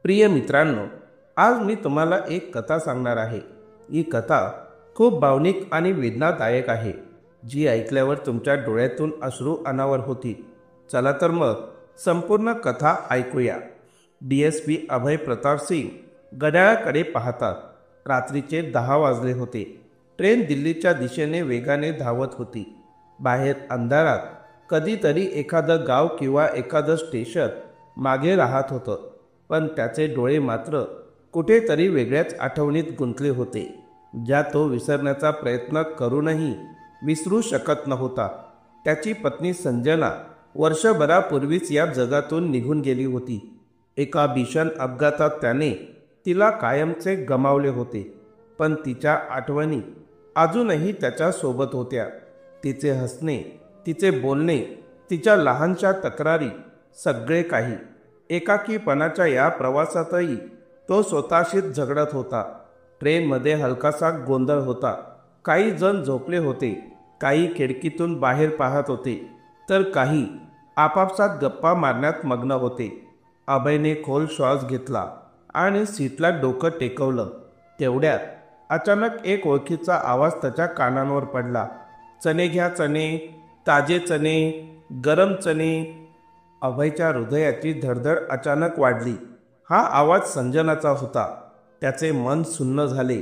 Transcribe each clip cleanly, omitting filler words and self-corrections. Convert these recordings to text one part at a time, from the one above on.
प्रिय मित्रांनो, आज मी तुम्हाला एक कथा सांगणार आहे। ही कथा खूप भावनिक आणि वेदनादायक आहे, जी ऐकल्यावर तुमच्या डोळ्यातून अश्रू अनावर होती। चला तर मग संपूर्ण कथा ऐकूया। डीएसपी अभय प्रताप सिंग घड्याळाकडे पाहतात। रात्रीचे 10 वाजले होते। ट्रेन दिल्लीच्या दिशेने वेगाने धावत होती। बाहेर अंधारात कधीतरी एखादं गाव किंवा एखादं स्टेशन मागे राहत होतं, पण त्याचे डोळे मात्र कुठेतरी वेगळ्याच आठवणीत गुंतले होते, ज्या तो विसरण्याचा प्रयत्न करूनही विसरू शकत नव्हता। त्याची पत्नी संजना वर्षभरापूर्वीच या जगातून निघून गेली होती। एका भीषण अपघातात त्याने तिला कायमचे गमावले होते, पण तिच्या आठवणी अजूनही त्याच्या सोबत होत्या। तिचे हसणे, तिचे बोलणे, तिच्या लहानशा तक्रारी, सगळे काही। एकाकीपणाच्या या प्रवासातही तो स्वतःशीच झगडत होता। ट्रेनमध्ये हलकासा गोंधळ होता। काही जण झोपले होते, काही खिडकीतून बाहेर पाहत होते, तर काही आपापसात गप्पा मारण्यात मग्न होते। अभयने खोल श्वास घेतला आणि सीटला डोकं टेकवलं। तेवढ्यात अचानक एक ओळखीचा आवाज त्याच्या कानांवर पडला। चणे घ्या चणे, ताजे चणे, गरम चणे। अभयच्या हृदयाची धडधड अचानक वाढली। हा आवाज संजनाचा होता। त्याचे मन सुन्न झाले।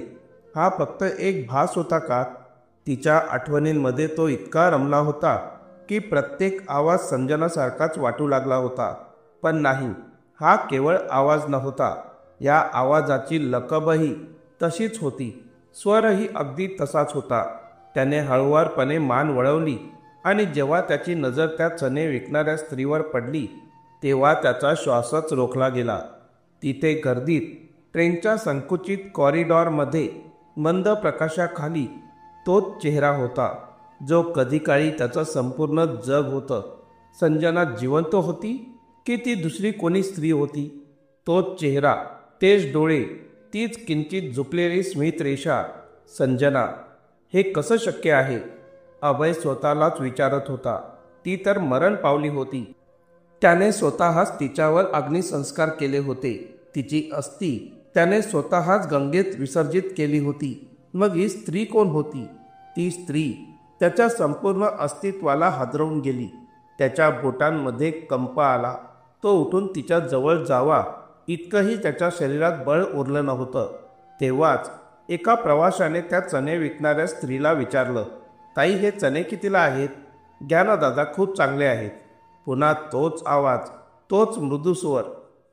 हा फक्त एक भास होता का? तिच्या आठवणींमध्ये तो इतका रमला होता की प्रत्येक आवाज संजनासारखाच वाटू लागला होता। पण नाही, हा केवळ आवाज नव्हता। या आवाजाची लकबही तशीच होती, स्वरही अगदी तसाच होता। त्याने हळुवारपणे मान वळवली आणि जेव्हा त्याची नजर त्या चणे विकणाऱ्या स्त्रीवर पडली, तेव्हा त्याचा श्वासच रोखला गेला। तिथे गर्दीत ट्रेनच्या संकुचित कॉरिडॉरमध्ये मंद प्रकाशाखाली तोच चेहरा होता, जो कधी काळी त्याचं संपूर्ण जग होतं। संजना जिवंत होती की ती दुसरी कोणी स्त्री होती? तोच चेहरा, तेच डोळे, तीच किंचित झुकलेली स्मितरेषा। संजना, हे कसं शक्य आहे? अभय स्वतःलाच विचारत होता। ती तर मरण पावली होती। त्याने स्वतःच तिच्यावर अग्निसंस्कार केले होते। तिची अस्थी त्याने स्वतःच गंगेत विसर्जित केली होती। मग ही स्त्री कोण होती? ती स्त्री त्याच्या संपूर्ण अस्तित्वाला हादरवून गेली। त्याच्या बोटांमध्ये कंप आला। तो उठून तिच्या जवळ जावा इतकंही त्याच्या शरीरात बळ उरलं नव्हतं। तेव्हाच एका प्रवाशाने त्या चणे विकणाऱ्या स्त्रीला विचारलं, ताई, हे चणे कितीला आहेत? घ्या ना दादा, खूप चांगले आहेत। पुन्हा तोच आवाज, तोच मृदू स्वर।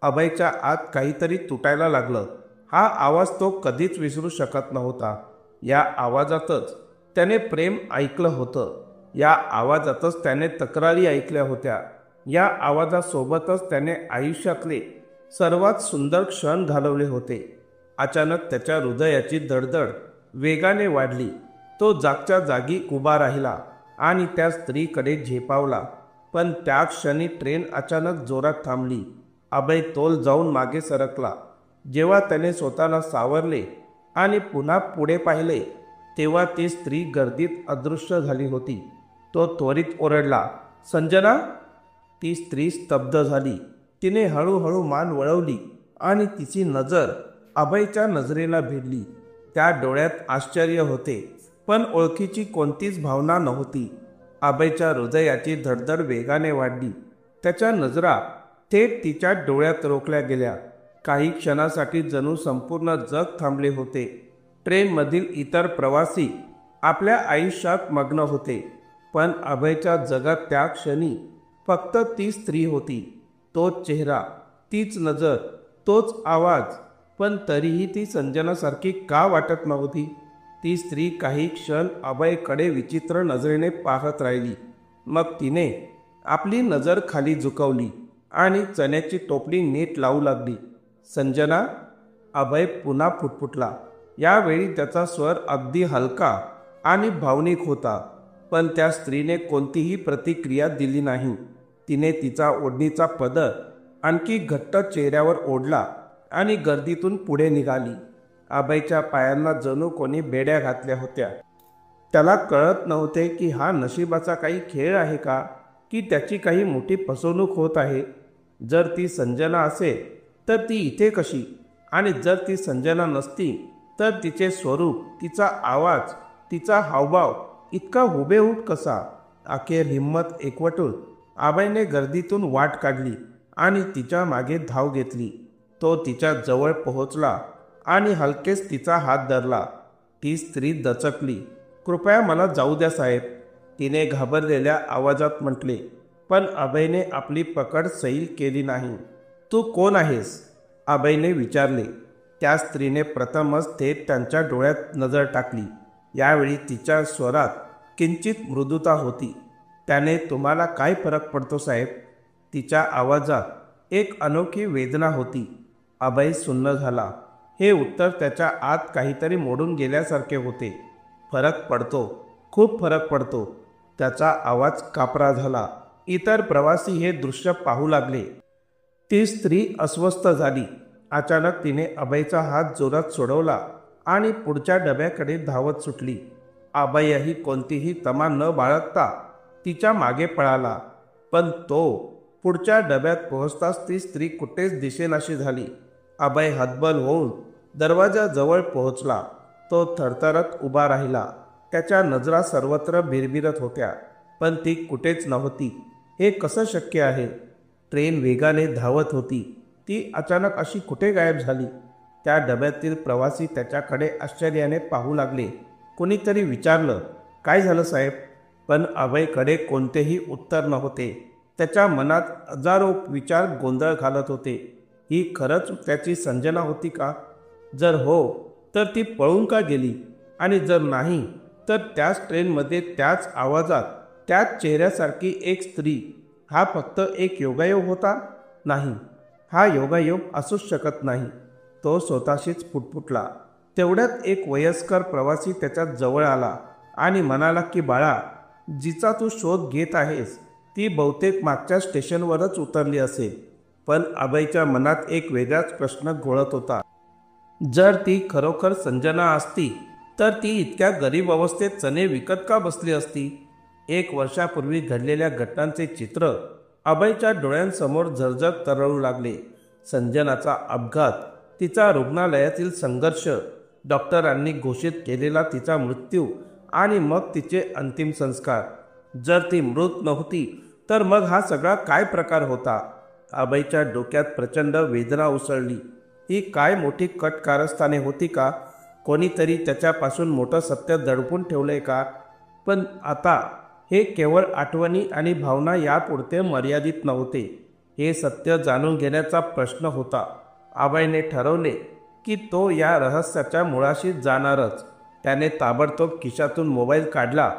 अभयच्या आत काहीतरी तुटायला लागलं। हा आवाज तो कधीच विसरू शकत नव्हता। या आवाजातच त्याने प्रेम ऐकलं होतं। या आवाजातच त्याने तक्रारी ऐकल्या होत्या। या आवाजासोबतच त्याने आयुष्यातले सर्वात सुंदर क्षण घालवले होते। अचानक त्याच्या हृदयाची धडधड वेगाने वाढली। तो जागच्या जागी उभा राहिला आणि त्या स्त्रीकडे झेपावला। पण त्या क्षणी ट्रेन अचानक जोरात थांबली। अभय तोल जाऊन मागे सरकला। जेव्हा त्याने स्वतःला सावरले आणि पुन्हा पुढे पाहिले, तेव्हा ती स्त्री गर्दीत अदृश्य झाली होती। तो त्वरित ओरडला, संजना! ती स्त्री स्तब्ध झाली। तिने हळूहळू मान वळवली आणि तिची नजर अभयच्या नजरेला भिडली। त्या डोळ्यात आश्चर्य होते, पण ओळखीची कोणतीच भावना नव्हती। अभयच्या हृदयाची धडधड वेगाने वाढली। त्याच्या नजरा थेट तिच्या डोळ्यात रोखल्या गेल्या। काही क्षणासाठी जणू संपूर्ण जग थांबले होते। ट्रेनमधील इतर प्रवासी आपल्या आयुष्यात मग्न होते, पण अभयच्या जगात त्या क्षणी फक्त ती स्त्री होती। तोच चेहरा, तीच नजर, तोच आवाज, पण तरीही ती संजनासारखी का वाटत नव्हती? ती स्त्री काही क्षण अभयकडे विचित्र नजरेने पाहत राहिली। मग तिने आपली नजर खाली झुकवली आणि चण्याची टोपली नीट लावू लागली। संजना! अभय पुन्हा फुटफुटला। यावेळी त्याचा स्वर अगदी हलका आणि भावनिक होता, पण त्या स्त्रीने कोणतीही प्रतिक्रिया दिली नाही। तिने तिचा ओढणीचा पदर आणखी घट्ट चेहऱ्यावर ओढला आणि गर्दीतून पुढे निघाली। अभयच्या पायांना जणू कोणी बेड्या घातल्या होत्या। त्याला कळत नव्हते की हा नशिबाचा काही खेळ आहे का, की त्याची काही मोठी फसवणूक होत आहे। जर ती संजना असेल तर ती इथे कशी? आणि जर ती संजना नसती तर तिचे स्वरूप, तिचा आवाज, तिचा हावभाव इतका हुबेहूब कसा? अखेर हिंमत एकवटून आबाईने गर्दीतून वाट काढली आणि तिच्या मागे धाव घेतली. तो तिच्या जवळ पोहोचला आणि हलकेच तिचा हात धरला. ती स्त्री दचकली. कृपया मला जाऊ द्या साहेब, तिने घाबरलेल्या आवाजात म्हटले. पण अभयने आपली पकड सैल केली नाही. तू कोण आहेस? अभयने विचारले. त्या स्त्रीने प्रथमच थेट त्यांच्या डोळ्यात नजर टाकली. यावेळी तिच्या स्वरात किंचित मृदुता होती. त्याने तुम्हाला काय फरक पडतो साहेब? तिच्या आवाजात एक अनोखी वेदना होती. अभय सुन्न झाला. हे उत्तर त्याच्या आत काहीतरी मोडून गेल्यासारखे होते. फरक पडतो, खूप फरक पडतो. त्याचा आवाज कापरा झाला. इतर प्रवासी हे दृश्य पाहू लागले. ती स्त्री अस्वस्थ झाली. अचानक तिने अभयचा हात जोरात सोडवला आणि पुढच्या डब्याकडे धावत सुटली. अभयही कोणतीही तमा न बाळगता तिच्या मागे पळाला. पण तो पुढच्या डब्यात पोहोचताच ती स्त्री कुठेच दिसेनाशी झाली. अभय हतबल होऊन दरवाजाजवळ पोहोचला. तो थरथरत उभा राहिला. त्याच्या नजरा सर्वत्र भिरभिरत होत्या, पण ती कुठेच नव्हती. हे कसं शक्य आहे? ट्रेन वेगाने धावत होती. ती अचानक अशी कुठे गायब झाली? त्या डब्यातील प्रवासी त्याच्याकडे आश्चर्याने पाहू लागले. कोणीतरी विचारलं, काय झालं साहेब? पण अभयकडे कोणतेही उत्तर नव्हते. त्याच्या मनात हजारो विचार गोंधळ घालत होते. ही खरंच त्याची संजना होती का? जर हो तर ती पळून का गेली? आणि जर नाही तर त्याच ट्रेनमध्ये, त्याच आवाजात, त्याच चेहऱ्यासारखी एक स्त्री, हा फक्त एक योगायोग होता? नाही, हा योगायोग असूच शकत नाही. तो स्वतःशीच पुटपुटला. तेवढ्यात एक वयस्कर प्रवासी त्याच्या जवळ आला आणि म्हणाला की बाळा, जिचा तू शोध घेत आहेस ती बहुतेक मागच्या स्टेशनवरच उतरली असेल. पण अभयच्या मनात एक वेगळाच प्रश्न घोळत होता. जर ती खरोखर संजना असती तर ती इतक्या गरीब अवस्थेत चणे विकत का बसली असती? 1 वर्षापूर्वी घडलेल्या घटनांचे चित्र अभयच्या डोळ्यांसमोर झरझर तरळू लागले. संजनाचा अपघात, तिचा रुग्णालयातील संघर्ष, डॉक्टरांनी घोषित केलेला तिचा मृत्यू आणि मग तिचे अंतिम संस्कार. जर ती मृत नव्हती तर मग हा सगळा काय प्रकार होता? अभयच्या डोक्यात प्रचंड वेदना उसळली. ही काय मोठी कट कारस्थाने होती का? कोणीतरी त्याच्यापासून मोठं सत्य दडपून ठेवलंय का? पण आता हे केवळ आठवणी आणि भावना यापुरते मर्यादित नव्हते. हे सत्य जाणून घेण्याचा प्रश्न होता. अभयने ठरवले की तो या रहस्याच्या मुळाशी जाणारच. त्याने ताबडतोब खिशातून मोबाईल काढला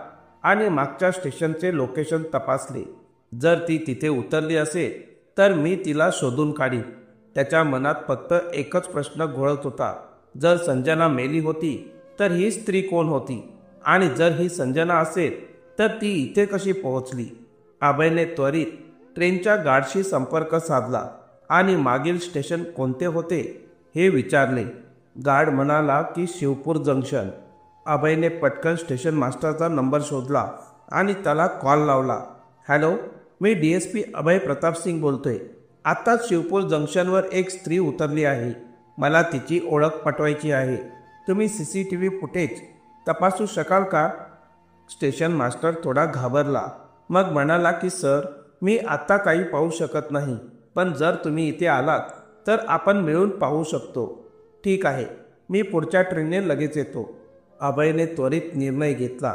आणि मागच्या स्टेशनचे लोकेशन तपासले. जर ती तिथे उतरली असेल तर मी तिला शोधून काढीन. त्याच्या मनात फक्त एकच प्रश्न घोळत होता. जर संजना मेली होती तर ही स्त्री कोण होती? आणि जर ही संजना असेल तर ती इथे कशी पोहोचली? अभयने त्वरित ट्रेनच्या गार्डशी संपर्क साधला आणि मागील स्टेशन कोणते होते हे विचारले. गार्ड म्हणाला की शिवपूर जंक्शन. अभयने पटकन स्टेशन मास्टरचा नंबर शोधला आणि त्याला कॉल लावला. हॅलो, मी DSP अभय प्रताप सिंग बोलतोय. आत्ताच शिवपूर जंक्शनवर एक स्त्री उतरली आहे. मला तिची ओळख पटवायची आहे. तुम्ही CCTV फुटेज तपासू शकाल का? स्टेशन मास्टर थोडा घाबरला. मग म्हणाला की सर, मी आत्ता काही पाहू शकत नाही, पण जर तुम्ही इथे आलात तर आपण मिळून पाहू शकतो. ठीक आहे, मी पुढच्या ट्रेनने लगेच येतो. अभयने त्वरित निर्णय घेतला.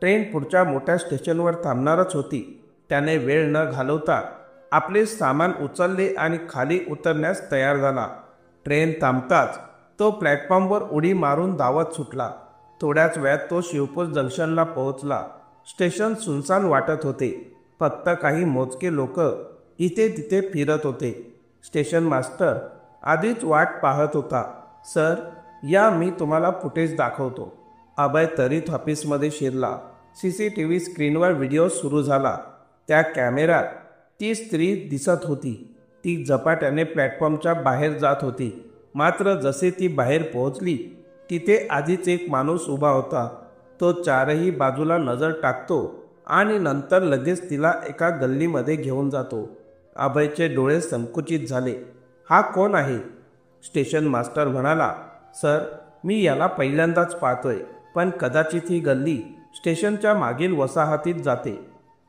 ट्रेन पुढच्या मोठ्या स्टेशनवर थांबणारच होती. त्याने वेळ न घालवता आपले सामान उचलले आणि खाली उतरण्यास तयार झाला. ट्रेन थांबताच तो प्लॅटफॉर्मवर उडी मारून धावत सुटला. थोड्याच वेळात तो शिवपूर जंक्शनला पोहोचला. स्टेशन सुनसान वाटत होते. फक्त काही मोजके लोक इथे तिथे फिरत होते. स्टेशन मास्टर आधीच वाट पाहत होता. सर, या मी तुम्हाला फुटेज दाखवतो. अभय त्वरित ऑफिसमध्ये शिरला. CCTV स्क्रीनवर व्हिडिओ सुरू झाला. त्या कॅमेऱ्यात ती स्त्री दिसत होती. ती झपाट्याने प्लॅटफॉर्मच्या बाहेर जात होती. मात्र जसे ती बाहेर पोहोचली तिथे आधीच एक माणूस उभा होता. तो चारही बाजूला नजर टाकतो आणि नंतर लगेच तिला एका गल्लीमध्ये घेऊन जातो. अभयचे डोळे संकुचित झाले. हा कोण आहे? स्टेशन मास्टर म्हणाला, सर, मी याला पहिल्यांदाच पाहतोय, पण कदाचित ही गल्ली स्टेशनच्या मागील वसाहतीत जाते.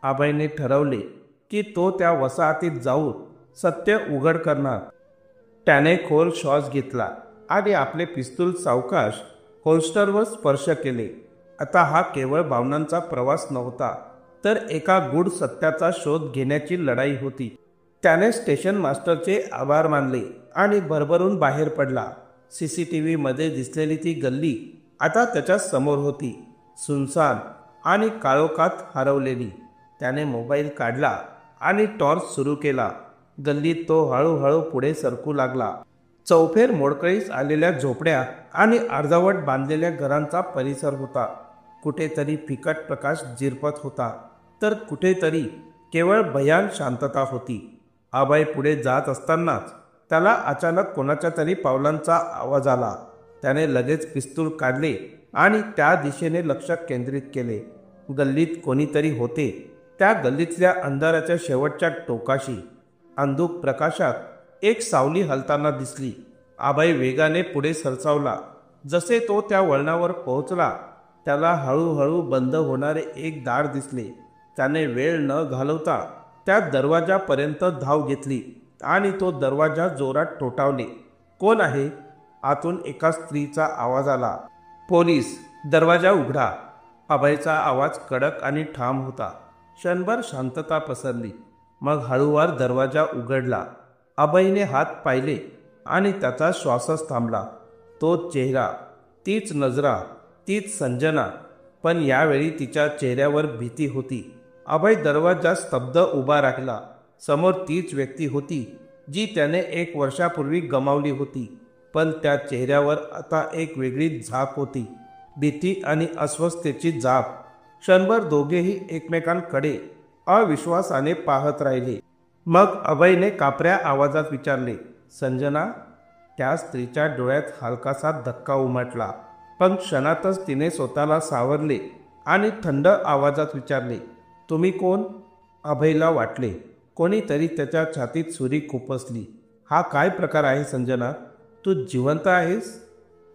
अभयने ठरवले की तो त्या वसाहतीत जाऊन सत्य उघड करणार. त्याने खोल श्वास घेतला आणि आपले पिस्तूल सावकाश होल्स्टरवर स्पर्श केले. आता हा केवळ भावनांचा प्रवास नव्हता, तर एका गूढ सत्याचा शोध घेण्याची लढाई होती. त्याने स्टेशन मास्टरचे आभार मानले आणि भरभरून बाहेर पडला. CCTV मध्ये दिसलेली ती गल्ली आता त्याच्या समोर होती, सुनसान आणि काळोखात हरवलेली. त्याने मोबाईल काढला आणि टॉर्च सुरू केला. गल्लीत तो हळूहळू पुढे सरकू लागला. चौफेर मोडकळीस आलेल्या झोपड्या आणि अर्धवट बांधलेल्या घरांचा परिसर होता. कुठेतरी फिकट प्रकाश झिरपत होता, तर कुठेतरी केवळ भयान शांतता होती. अभय पुढे जात असतानाच त्याला अचानक कोणाच्या तरी पावलांचा आवाज आला. त्याने लगेच पिस्तूल काढले आणि त्या दिशेने लक्ष केंद्रित केले. गल्लीत कोणीतरी होते. त्या गल्लीतल्या अंधाराच्या शेवटच्या टोकाशी अंधुक प्रकाशात एक सावली हलताना दिसली. अभय वेगाने पुढे सरसावला. जसे तो त्या वळणावर पोहोचला, त्याला हळूहळू बंद होणारे एक दार दिसले. त्याने वेळ न घालवता त्या दरवाजापर्यंत धाव घेतली आणि तो दरवाजा जोरात ठोठावले. कोण आहे? आतून एका स्त्रीचा आवाज आला. पोलीस, दरवाजा उघडा. अभयचा आवाज कडक आणि ठाम होता. क्षणभर शांतता पसरली. मग हळूवार दरवाजा उघडला. अभयने हात पाहिले आणि त्याचा श्वासच थांबला. तोच चेहरा, तीच नजरा, तीच संजना, पण यावेळी तिच्या चेहऱ्यावर भीती होती. अभय दरवाजात स्तब्ध उभा राहिला. समोर तीच व्यक्ती होती जी त्याने 1 वर्षापूर्वी गमावली होती, पण त्या चेहऱ्यावर आता एक वेगळी झाक होती, भीती आणि अस्वस्थतेची झाक. क्षणभर दोघेही एकमेकांकडे अविश्वासाने पाहत राहिले. मग अभयने कापऱ्या आवाजात विचारले, संजना? त्या स्त्रीच्या डोळ्यात हलकासा धक्का उमटला, पण क्षणातच तिने स्वतःला सावरले आणि थंड आवाजात विचारले, तुम्ही कोण? अभयला वाटले कोणीतरी त्याच्या छातीत सुरी खुपसली. हा काय प्रकार आहे संजना? तू जिवंत आहेस?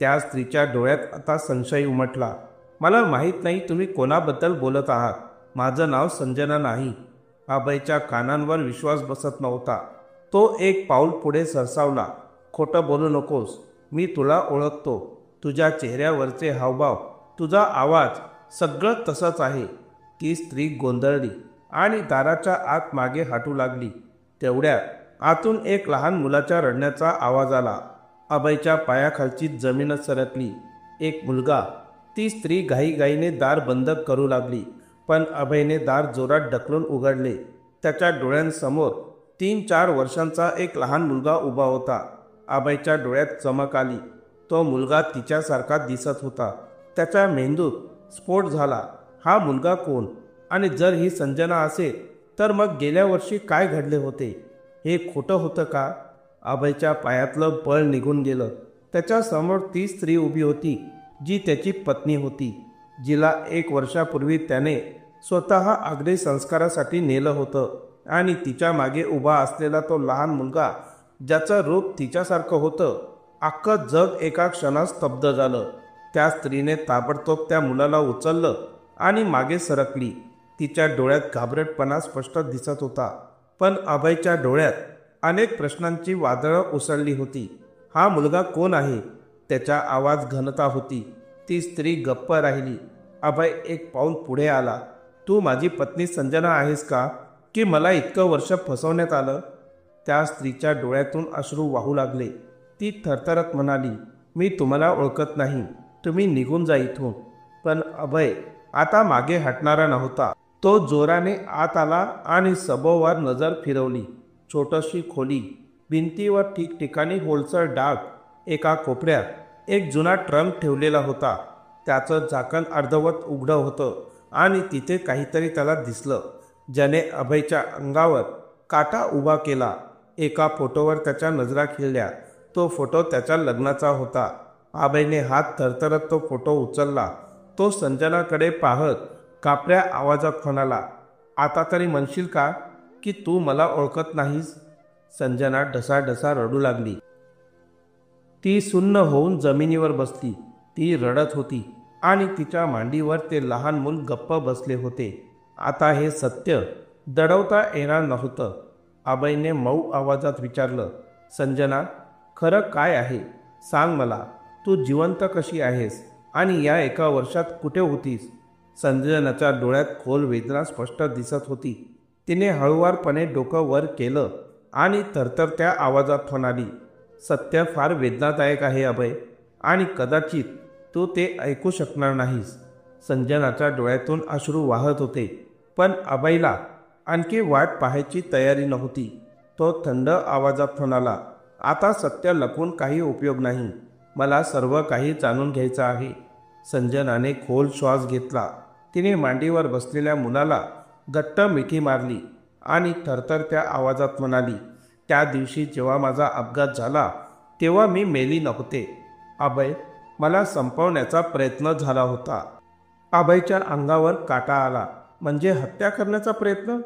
त्या स्त्रीच्या डोळ्यात आता संशय उमटला. मला माहीत नाही तुम्ही कोणाबद्दल बोलत आहात. माझं नाव संजना नाही. अभयच्या कानांवर विश्वास बसत नव्हता. तो एक पाऊल पुढे सरसावला. खोटं बोलू नकोस. मी तुला ओळखतो. तुझ्या चेहऱ्यावरचे हावभाव, तुझा आवाज, सगळं तसंच आहे. ती स्त्री गोंधळली आणि दाराच्या आत मागे हटू लागली. तेवढ्यात आतून एक लहान मुलाच्या रडण्याचा आवाज आला. अभयच्या पायाखालची जमीनच सरकली. एक मुलगा. ती स्त्री घाईघाईने दार बंद करू लागली, पण अभयने दार जोरात ढकलून उघडले. त्याच्या डोळ्यांसमोर 3-4 वर्षांचा एक लहान मुलगा उभा होता. अभयच्या डोळ्यात चमक आली. तो मुलगा तिच्यासारखा दिसत होता. त्याच्या मेंदूत स्फोट झाला. हा मुलगा कोण? आणि जर ही संजना असेल, तर मग गेल्या वर्षी काय घडले होते? हे खोटं होतं का? अभयच्या पायातलं बळ निघून गेलं. त्याच्यासमोर ती स्त्री उभी होती जी त्याची पत्नी होती, जिला 1 वर्षापूर्वी त्याने स्वतः अग्नी संस्कारासाठी नेलं होतं. आणि तिच्या मागे उभा असलेला तो लहान मुलगा, ज्याचं रूप तिच्यासारखं होतं. अख्खं जग एका क्षणात स्तब्ध झालं. त्या स्त्रीने ताबडतोब त्या मुलाला उचललं आणि मागे सरकली. तिच्या डोळ्यात घाबरटपणा स्पष्ट दिसत होता, पण अभयच्या डोळ्यात अनेक प्रश्नांची वादळं उसळली होती. हा मुलगा कोण आहे? त्याचा आवाज घनता होती. ती स्त्री गप्प राहिली. अभय एक पाऊल पुढे आला. तू माझी पत्नी संजना आहेस का? की मला इतकं वर्ष फसवण्यात आलं? त्या स्त्रीच्या डोळ्यातून अश्रू वाहू लागले. ती थरथरत म्हणाली, मी तुम्हाला ओळखत नाही. तुम्ही निघून जा इथून. पण अभय आता मागे हटणारा नव्हता. तो जोराने आत आला आणि सभोवार नजर फिरवली. छोटीशी खोली, भिंतीवर ठिकठिकाणी होलसर डाग. एका कोपऱ्यात एक जुना ट्रंक ठेवलेला होता. त्याचं झाकण अर्धवट उघडं होतं आणि तिथे काहीतरी त्याला दिसलं, ज्याने अभयच्या अंगावर काटा उभा केला. एका फोटोवर त्याच्या नजरा खिळल्या. तो फोटो त्याच्या लग्नाचा होता. अभयने हात थरथरत तो फोटो उचलला. तो संजनाकडे पाहत कापऱ्या आवाजात म्हणाला, आता तरी म्हणशील का की तू मला ओळखत नाहीस? संजना ढसाढसा रडू लागली. ती सुन्न होऊन जमिनीवर बसली. ती रडत होती आणि तिच्या मांडीवर ते लहान मूल गप्प बसले होते. आता हे सत्य दडवता येणार नव्हतं. अभयने मऊ आवाजात विचारलं, संजना, खरं काय आहे? सांग मला, तू जिवंत कशी आहेस आणि या एका वर्षात कुठे होतीस? संजनाच्या डोळ्यात खोल वेदना स्पष्ट दिसत होती. तिने हळुवारपणे डोकं वर केलं आणि थरथरत्या आवाजात म्हणाली, सत्य फार वेदनादायक आहे अभय, आणि कदाचित तू ते ऐकू शकणार नाहीस. संजनाच्या डोळ्यातून अश्रू वाहत होते, पण अभयला आणखी वाट पाहायची तयारी नव्हती. तो थंड आवाजात म्हणाला, आता सत्य लपवून काही उपयोग नाही. मला सर्व काही जाणून घ्यायचं आहे. संजनाने खोल श्वास घेतला. तिने मांडीवर बसलेल्या मुलाला घट्ट मिठी मारली आणि थरथरत्या आवाजात म्हणाली, त्या दिवशी जेव्हा माझा अपघात झाला तेव्हा मी मेली नव्हते. अभय, मला संपवण्याचा प्रयत्न झाला होता. अभयच्या अंगावर काटा आला. म्हणजे हत्या करण्याचा प्रयत्न?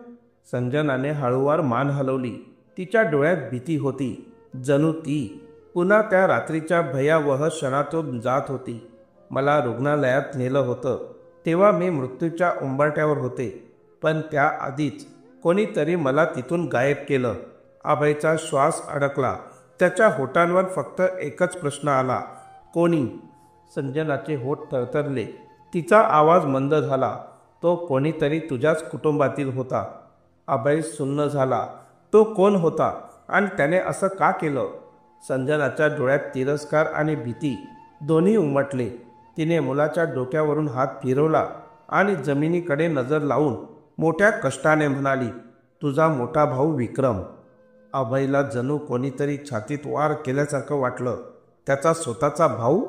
संजनाने हळूवार मान हलवली. तिच्या डोळ्यात भीती होती. जणू ती पुन्हा त्या रात्रीच्या भयावह क्षणातून जात होती. मला रुग्णालयात नेलं होतं तेव्हा मी मृत्यूच्या उंबरठ्यावर होते, पण त्याआधीच कोणीतरी मला तिथून गायब केलं. अभयचा श्वास अडकला. त्याच्या होठांवर फक्त एकच प्रश्न आला, कोणी? संजनाचे होठ थरथरले. तिचा आवाज मंद झाला, तो कोणीतरी तुझ्याच कुटुंबातील होता. अभय सुन्न झाला. तो कोण होता आणि त्याने असं का केलं? संजनाच्या डोळ्यात तिरस्कार आणि भीती दोन्ही उमटले. तिने मुलाच्या डोक्यावरून हात फिरवला आणि जमिनीकडे नजर लावून मोठ्या कष्टाने म्हणाली, तुझा मोठा भाऊ विक्रम. अभयला जणू कोणीतरी छातीत वार केल्यासारखं वाटलं. त्याचा स्वतःचा भाऊ?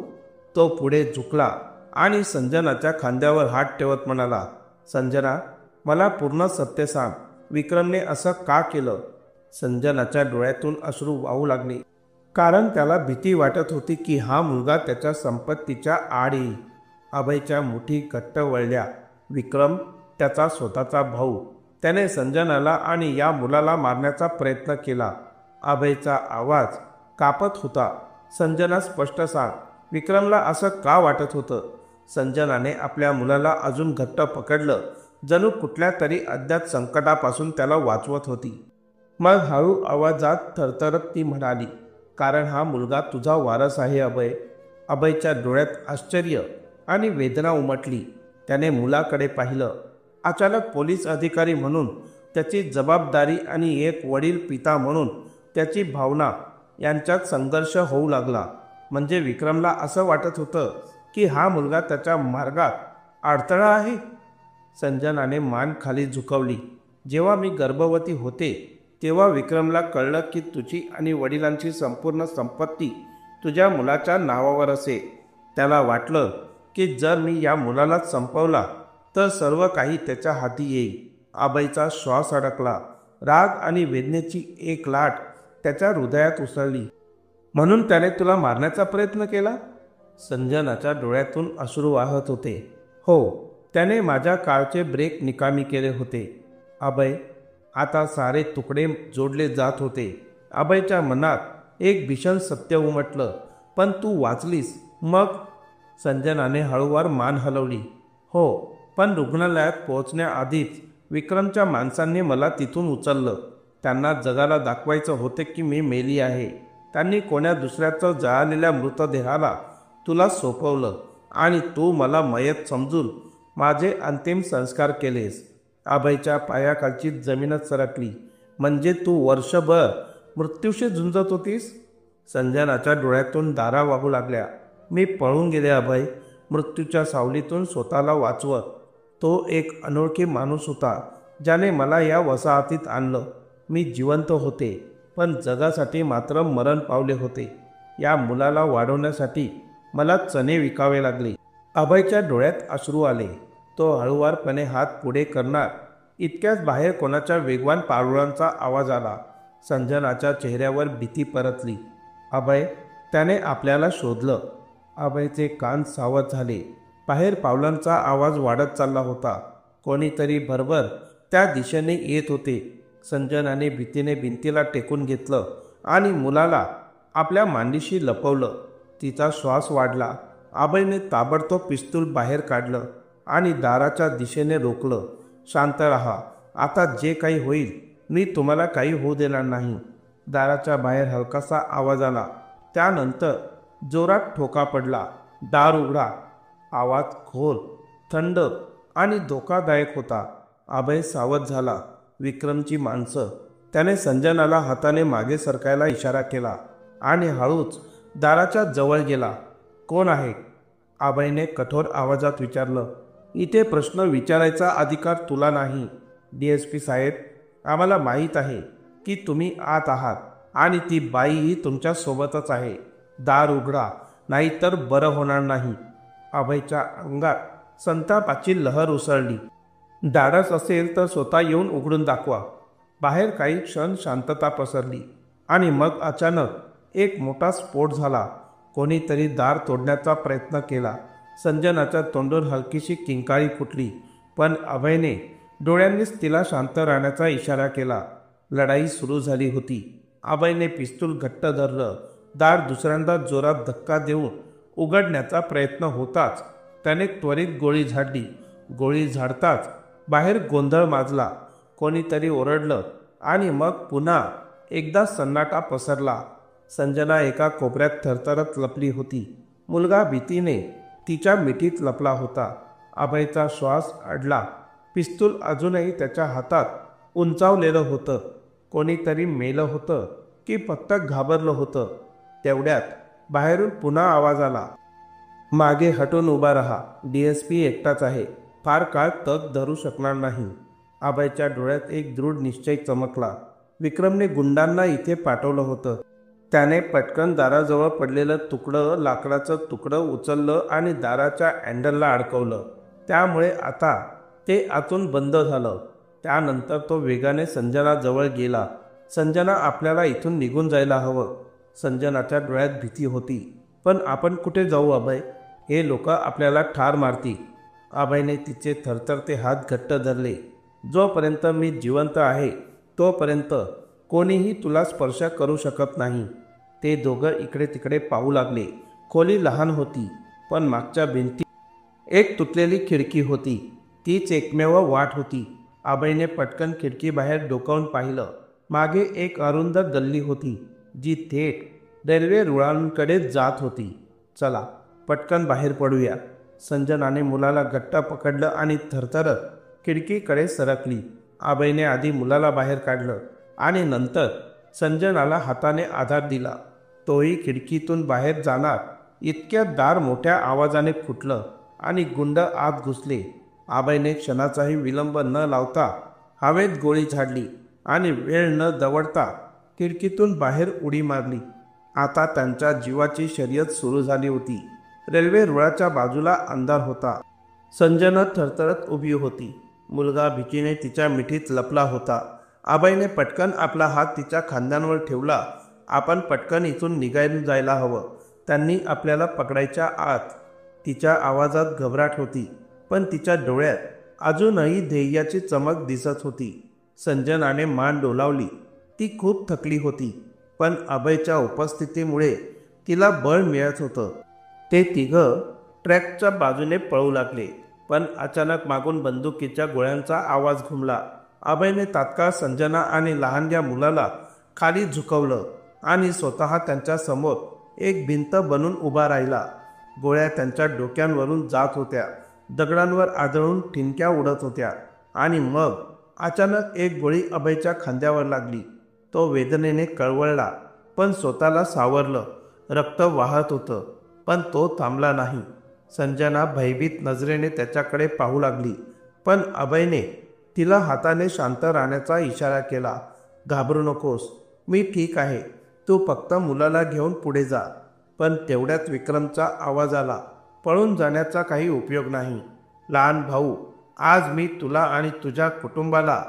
तो पुढे झुकला आणि संजनाच्या खांद्यावर हात ठेवत म्हणाला, संजना, मला पूर्ण सत्य सांग. विक्रमने असं का केलं? संजनाच्या डोळ्यातून अश्रू वाहू लागले, कारण त्याला भीती वाटत होती की हा मुलगा त्याच्या संपत्तीच्या आड येईल. अभयच्या मुठी घट्ट वळल्या. विक्रम, त्याचा स्वतःचा भाऊ. त्याने संजनाला आणि या मुलाला मारण्याचा प्रयत्न केला. अभयचा आवाज कापत होता. संजना, स्पष्ट सांग, विक्रमला असं का वाटत होतं? संजनाने आपल्या मुलाला अजून घट्ट पकडलं, जणू कुठल्या तरी अज्ञात संकटापासून त्याला वाचवत होती. मग हळू आवाजात थरथरत ती म्हणाली, कारण हा मुलगा तुझा वारस आहे अभय. अभयच्या डोळ्यात आश्चर्य आणि वेदना उमटली. त्याने मुलाकडे पाहिलं. अचानक पोलीस अधिकारी म्हणून त्याची जबाबदारी आणि एक वडील पिता म्हणून त्याची भावना यांच्यात संघर्ष होऊ लागला. म्हणजे विक्रमला असं वाटत होतं की हा मुलगा त्याच्या मार्गात अडथळा आहे. संजनाने मान खाली झुकवली. जेव्हा मी गर्भवती होते तेव्हा विक्रमला कळलं की तुझी आणि वडिलांची संपूर्ण संपत्ती तुझ्या मुलाच्या नावावर असे. त्याला वाटलं की जर मी या मुलालाच संपवला तर सर्व काही त्याच्या हाती येईल. अभयचा श्वास अडकला. राग आणि वेदनेची एक लाट त्याच्या हृदयात उसळली. म्हणून त्याने तुला मारण्याचा प्रयत्न केला? संजनाच्या डोळ्यातून अश्रू वाहत होते. हो, त्याने माझ्या कारचे ब्रेक निकामी केले होते. अभय, आता सारे तुकडे जोडले जात होते. अभयच्या मनात एक भीषण सत्य उमटलं. पण तू वाचलीस मग? संजनाने हळूवार मान हलवली. हो, पण रुग्णालयात पोहोचण्याआधीच विक्रमच्या माणसांनी मला तिथून उचललं. त्यांना जगाला दाखवायचं होते की मी मेली आहे. त्यांनी कोण्या दुसऱ्याचं जळालेल्या मृतदेहाला तुला सोपवलं आणि तू मला मयत समजून माझे अंतिम संस्कार केलेस. अभयच्या पायाखालची जमीनच सरकली. म्हणजे तू वर्षभर मृत्यूशी झुंजत होतीस? संजनाच्या डोळ्यातून धारा वाहू लागल्या. मी पळून गेले अभय, मृत्यूच्या सावलीतून स्वतःला वाचवत. तो एक अनोळखी माणूस होता ज्याने मला या वसाहतीत आणलं. मी जिवंत होते, पण जगासाठी मात्र मरण पावले होते. या मुलाला वाढवण्यासाठी मला चणे विकावे लागले. अभयच्या डोळ्यात अश्रू आले. तो हळुवारपणे हात पुढे करणार इतक्याच बाहेर कोणाच्या वेगवान पावलांचा आवाज आला. संजनाच्या चेहऱ्यावर भीती परतली. अभय, त्याने आपल्याला शोधलं. अभयचे कान सावध झाले. बाहेर पावलांचा आवाज वाढत चालला होता. कोणीतरी भरभर त्या दिशेने येत होते. संजनाने भीतीने भिंतीला टेकून घेतलं आणि मुलाला आपल्या मांडीशी लपवलं. तिचा श्वास वाढला. अभयने ताबडतोब पिस्तूल बाहेर काढलं आणि दाराच्या दिशेने रोखलं. शांत राहा, आता जे काही होईल मी तुम्हाला काही होऊ देणार नाही. दाराच्या बाहेर हलकासा आवाज आला. त्यानंतर जोरात ठोका पडला. दार उघडा. आवाज खोल, थंड आणि धोकादायक होता. अभय सावध झाला. विक्रमची माणसं. त्याने संजनाला हाताने मागे सरकायला इशारा केला आणि हळूच दाराच्या जवळ गेला. कोण आहे? अभयने कठोर आवाजात विचारलं. इथे प्रश्न विचारायचा अधिकार तुला नाही. DSP साहेब, आम्हाला माहीत आहे की तुम्ही आत आहात आणि ती बाईही तुमच्या सोबतच आहे. दार उघडा, नाहीतर बरं होणार नाही. अभयच्या अंगात संतापाची लहर उसळली. धाडस असेल तर स्वतः येऊन उघडून दाखवा. बाहेर काही क्षण शांतता पसरली आणि मग अचानक एक मोठा स्फोट झाला. कोणीतरी दार तोडण्याचा प्रयत्न केला. संजनाच्या तोंडून हलकीशी किंकाळी फुटली, पण अभयने डोळ्यांनीच तिला शांत राहण्याचा इशारा केला. लढाई सुरू झाली होती. अभयने पिस्तूल घट्ट धरलं. दार दुसऱ्यांदा जोरात धक्का देऊन उघडण्याचा प्रयत्न होताच त्याने त्वरित गोळी झाडली. गोळी झाडताच बाहेर गोंधळ माजला. कोणीतरी ओरडलं आणि मग पुन्हा एकदा सन्नाटा पसरला. संजना एका कोपऱ्यात थरथरत लपली होती. मुलगा भीतीने तिच्या मिठीत लपला होता. अभयचा श्वास अडला. पिस्तूल अजूनही त्याच्या हातात उंचावलेलं होतं. कोणीतरी मेलं होतं की फक्त घाबरलं होतं. तेवढ्यात बाहेरून पुन्हा आवाज आला. मागे हटून उभा राहा. DSP एकटाच आहे. फार काळ तग धरू शकणार नाही. अभयच्या डोळ्यात एक दृढ निश्चय चमकला. विक्रमने गुंडांना इथे पाठवलं होतं. त्याने पटकन दाराजवळ पडलेलं लाकडाचं तुकडं उचललं आणि दाराच्या हँडलला अडकवलं. त्यामुळे आता ते आतून बंद झालं. त्यानंतर तो वेगाने संजनाजवळ गेला. संजना, आपल्याला इथून निघून जायला हवं. संजनाच्या डोळ्यात भीती होती. पण आपण कुठे जाऊ अभय? हे लोक आपल्याला ठार मारतील. अभयने तिचे थरथरते हात घट्ट धरले. जोपर्यंत मी जिवंत आहे तोपर्यंत कोणीही तुला स्पर्श करू शकत नाही. ते दोघं इकडे तिकडे पाहू लागले. खोली लहान होती, पण मागच्या भिंती एक तुटलेली खिडकी होती. तीच एकमेव वाट होती. अभयने पटकन खिडकीबाहेर डोकावून पाहिलं. मागे एक अरुंद गल्ली होती, जी थेट रेल्वे रुळांकडे जात होती. चला, पटकन बाहेर पडूया. संजनाने मुलाला घट्ट पकडलं आणि थरथरत खिडकीकडे सरकली. अभयने आधी मुलाला बाहेर काढलं आणि नंतर संजनाला हाताने आधार दिला. तोही खिडकीतून बाहेर जाणार इतक्यात दार मोठ्या आवाजाने फुटलं आणि गुंड आत घुसले. अभयने क्षणाचाही विलंब न लावता हवेत गोळी झाडली आणि वेळ न दवडता खिडकीतून बाहेर उडी मारली. आता त्यांच्या जीवाची शर्यत सुरू झाली होती. रेल्वे रुळाच्या बाजूला अंधार होता. संजना थरथरत उभी होती. मुलगा भीतीने तिच्या मिठीत लपला होता. अभयने पटकन आपला हात तिच्या खांद्यांवर ठेवला. आपण पटकन इथून निघायला जायला हवं. त्यांनी आपल्याला पकडायच्या आत. तिच्या आवाजात घबराट होती, पण तिच्या डोळ्यात अजूनही ध्येयाची चमक दिसत होती. संजनाने मान डोलावली. ती खूप थकली होती, पण अभयच्या उपस्थितीमुळे तिला बळ मिळत होतं. ते तिघं ट्रॅकच्या बाजूने पळू लागले, पण अचानक मागून बंदुकीच्या गोळ्यांचा आवाज घुमला. अभयने तात्काळ संजना आणि लहानग्या मुलाला खाली झुकवलं आणि स्वतः त्यांच्या समोर एक भिंत बनून उभा राहिला. गोळ्या त्यांच्या डोक्यांवरून जात होत्या, दगडांवर आदळून ठिणक्या उडत होत्या आणि मग अचानक एक गोळी अभयच्या खांद्यावर लागली. तो वेदनेने कळवळला, पण स्वतःला सावरलं. रक्त वाहत होतं, पण तो थांबला नाही. संजना भयभीत नजरेने त्याच्याकडे पाहू लागली, पण अभयने तिला हाताने शांत राहण्याचा इशारा केला. घाबरू नकोस, मी ठीक आहे. तू फक्त मुलाला घेऊन पुढे जा. पण तेवढ्यात विक्रमचा आवाज आला. पळून जाण्याचा काही उपयोग नाही. लहान भाऊ, आज मी तुला आणि तुझ्या कुटुंबाला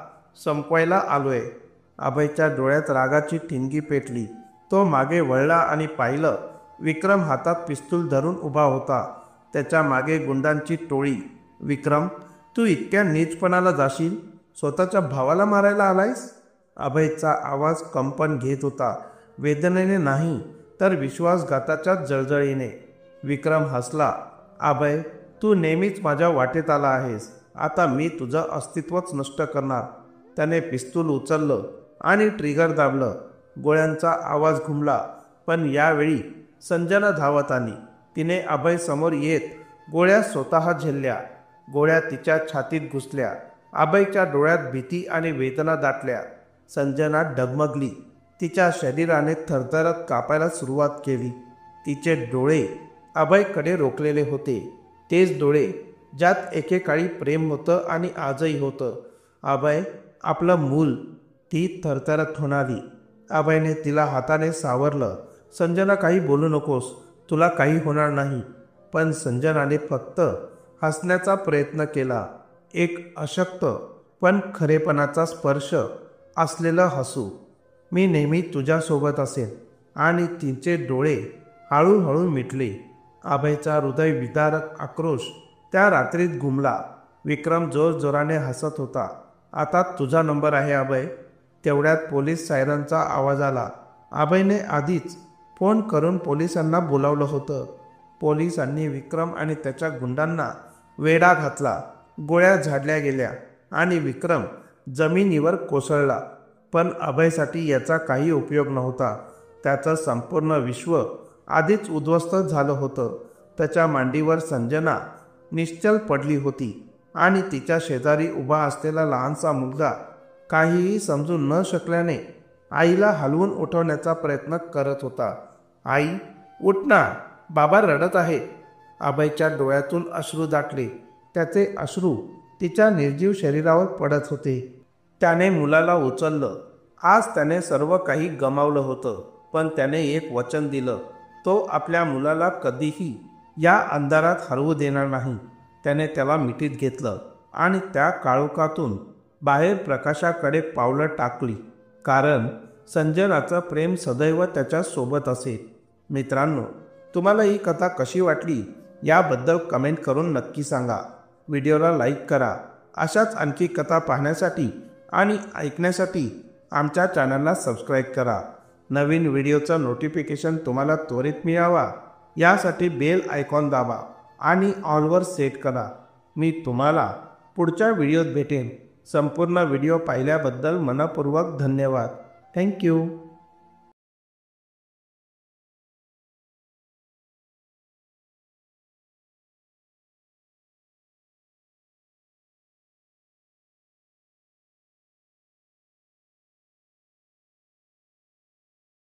संपवायला आलोय. अभयच्या डोळ्यात रागाची ठिणगी पेटली. तो मागे वळला आणि पाहिलं. विक्रम हातात पिस्तूल धरून उभा होता. त्याच्या मागे गुंडांची टोळी. विक्रम, तू इतक्या नीचपणाला जाशील? स्वतःच्या भावाला मारायला आलायस? अभयचा आवाज कंपन घेत होता, वेदनेने नाही तर विश्वासघाताच्या जळजळीने. विक्रम हसला. अभय, तू नेहमीच माझ्या वाटेत आला आहेस. आता मी तुझं अस्तित्वच नष्ट करणार. त्याने पिस्तूल उचललं आणि ट्रिगर दाबलं. गोळ्यांचा आवाज घुमला, पण यावेळी संजना धावत आली. तिने अभय समोर येत गोळ्या स्वतः झेलल्या. गोळ्या तिच्या छातीत घुसल्या. अभयच्या डोळ्यात भीती आणि वेदना दाटल्या. संजना डगमगली. तिच्या शरीराने थरथरत कापायला सुरुवात केली. तिचे डोळे अभयकडे रोखलेले होते. तेच डोळे ज्यात एकेकाळी प्रेम होतं आणि आजही होतं. अभय, आपलं मूल, ती थरथरत म्हणाली. अभयने तिला हाताने सावरलं. संजना, काही बोलू नकोस, तुला काही होणार नाही. पण संजनाने फक्त हसण्याचा प्रयत्न केला. एक अशक्त पण खरेपणाचा स्पर्श असलेलं हसू. मी नेहमी तुझ्यासोबत असेन. आणि तिचे डोळे हळूहळू मिटले. अभयचा हृदय विदारक आक्रोश त्या रात्रीत घुमला. विक्रम जोरजोराने हसत होता. आता तुझा नंबर आहे अभय. तेवढ्यात पोलीस सायरनचा आवाज आला. अभयने आधीच फोन करून पोलिसांना बोलावलं होतं. पोलिसांनी विक्रम आणि त्याच्या गुंडांना वेढा घातला. गोळ्या झाडल्या गेल्या आणि विक्रम जमिनीवर कोसळला. पण अभयसाठी याचा काही उपयोग नव्हता. त्याचं संपूर्ण विश्व आधीच उद्ध्वस्त झालं होतं. त्याच्या मांडीवर संजना निश्चल पडली होती आणि तिच्या शेजारी उभा असलेला लहानसा मुलगा काहीही समजू न शकल्याने आईला हलवून उठवण्याचा प्रयत्न करत होता. आई, उठ ना, बाबा रडत आहे. अभयच्या डोळ्यातून अश्रू दाटले. त्याचे अश्रू तिच्या निर्जीव शरीरावर पडत होते. त्याने मुलाला उचललं. आज त्याने सर्व काही गमावलं होतं, पण त्याने एक वचन दिलं. तो आपल्या मुलाला कधीही या अंधारात हरवू देणार नाही. त्याने त्याला मिठीत घेतलं आणि त्या काळोखातून बाहेर प्रकाशाकडे पावलं टाकली. कारण संजनाचं प्रेम सदैव त्याच्या सोबत असेल. मित्रांनो, तुम्हाला ही कथा कशी वाटली याबद्दल कमेंट करून नक्की सांगा. व्हिडिओला लाईक करा. अशाच आणखी कथा पाहण्यासाठी आणि ऐकण्यासाठी आमच्या चॅनलला सबस्क्राईब करा. नवीन व्हिडिओचं नोटिफिकेशन तुम्हाला त्वरित मिळावा यासाठी बेल आयकॉन दाबा आणि ऑलवर सेट करा. मी तुम्हाला पुढच्या व्हिडिओत भेटेन. संपूर्ण व्हिडिओ पाहिल्याबद्दल मनपूर्वक धन्यवाद. थँक्यू.